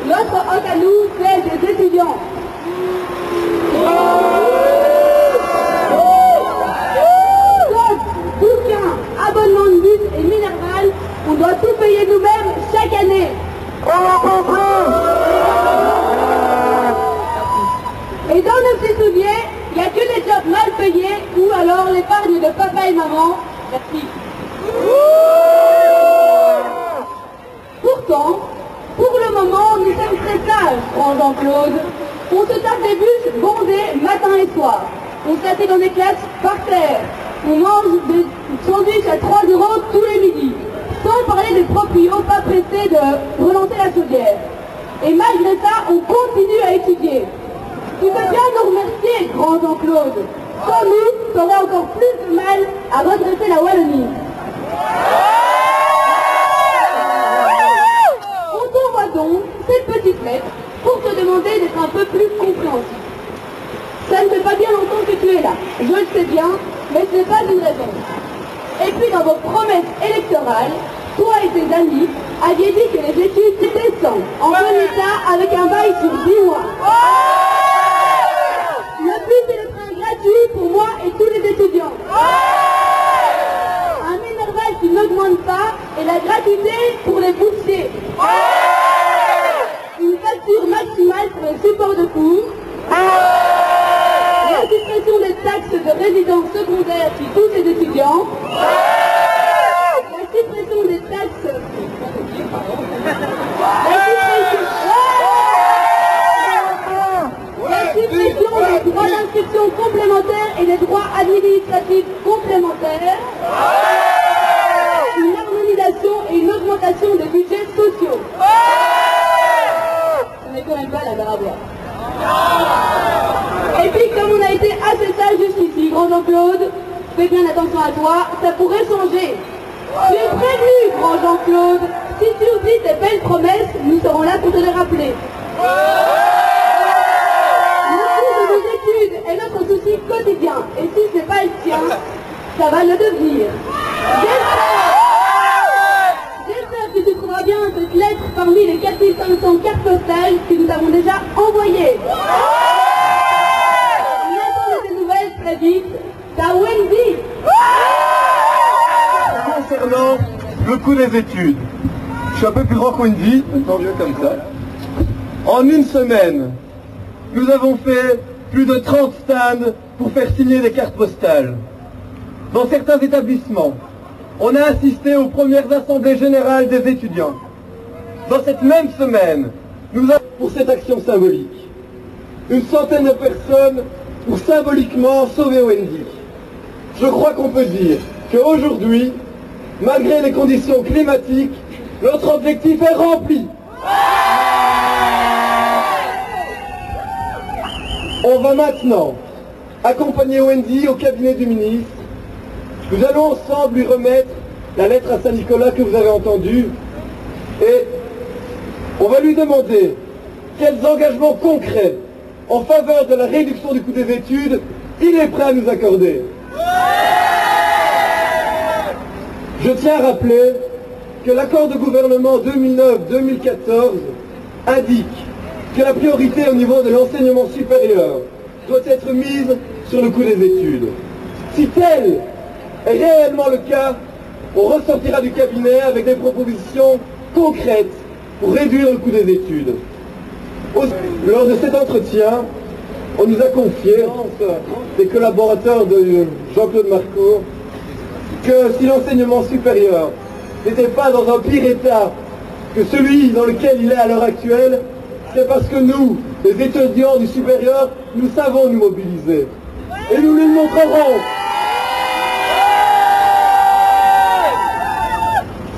Notre hôte à nous, c'est des étudiants. Donc, bouquins, abonnement de bus et Minerval, on doit tout payer nous-mêmes chaque année. Et dans nos petits souliers, il n'y a que les jobs mal payés ou alors l'épargne de papa et maman. Merci. Pourtant, pour le moment, nous sommes très sages, grand Jean-Claude. On se tape des bus bondés matin et soir. On s'assied dans des classes par terre. On mange des sandwichs à 3 € tous les midis. Sans parler des proprios pas pressés de relancer la chaudière. Et malgré ça, on continue à étudier. Tu veux bien nous remercier, grand Jean-Claude. Sans nous, tu aurais encore plus de mal à redresser la Wallonie. On t'envoie donc cette petite lettre pour te demander d'être un peu plus compréhensif. Ça ne fait pas bien longtemps que tu es là, je le sais bien, mais ce n'est pas une raison. Et puis dans vos promesses électorales, toi et tes amis aviez dit que les études descendent en bon état avec un bail sur 10 mois. Le bus et le train gratuit pour moi et tous les étudiants. Un Minerval qui n'augmente pas et la gratuité pour les boursiers. Une facture maximale pour les supports de cours. La suppression des taxes de résidence secondaire qui touchent les étudiants. La suppression des taxes. La suppression des droits d'inscription complémentaires et des droits administratifs complémentaires. Une harmonisation et une augmentation des budgets sociaux. Ce n'est quand même pas la barre à boire. Et puis comme on a été assez sage jusqu'ici, grand Jean-Claude, fais bien attention à toi, ça pourrait changer. Tu es prévenu, grand Jean-Claude. Si tu oublies tes belles promesses, nous serons là pour te les rappeler. ça va le devenir. J'espère que tu trouveras bien cette lettre parmi les 4500 cartes postales que nous avons déjà envoyées. On attend des nouvelles très vite. Ta Wendy. Concernant le coût des études, je suis un peu plus grand que Wendy, tant mieux comme ça. En une semaine, nous avons fait plus de 30 stands pour faire signer des cartes postales. Dans certains établissements, on a assisté aux premières assemblées générales des étudiants. Dans cette même semaine, nous avons pour cette action symbolique une centaine de personnes pour symboliquement sauver Wendy. Je crois qu'on peut dire qu'aujourd'hui, malgré les conditions climatiques, notre objectif est rempli. On va maintenant accompagner Wendy au cabinet du ministre. Nous allons ensemble lui remettre la lettre à Saint-Nicolas que vous avez entendue et on va lui demander quels engagements concrets en faveur de la réduction du coût des études il est prêt à nous accorder. Je tiens à rappeler que l'accord de gouvernement 2009-2014 indique que la priorité au niveau de l'enseignement supérieur doit être mise sur le coût des études. Si tel est réellement le cas, on ressortira du cabinet avec des propositions concrètes pour réduire le coût des études. Lors de cet entretien, on nous a confié, des collaborateurs de Jean-Claude Marcourt, que si l'enseignement supérieur n'était pas dans un pire état que celui dans lequel il est à l'heure actuelle, c'est parce que nous, les étudiants du supérieur, nous savons nous mobiliser. Et nous le montrerons.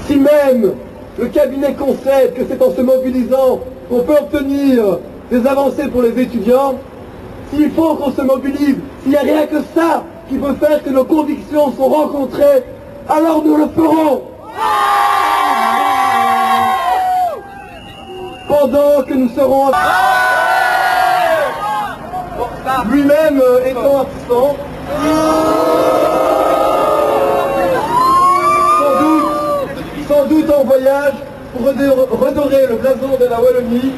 Si même le cabinet concède que c'est en se mobilisant qu'on peut obtenir des avancées pour les étudiants, s'il faut qu'on se mobilise, s'il n'y a rien que ça qui peut faire que nos convictions sont rencontrées, alors nous le ferons. Pendant que nous serons... Lui-même étant absent, sans doute en voyage pour redorer le blason de la Wallonie.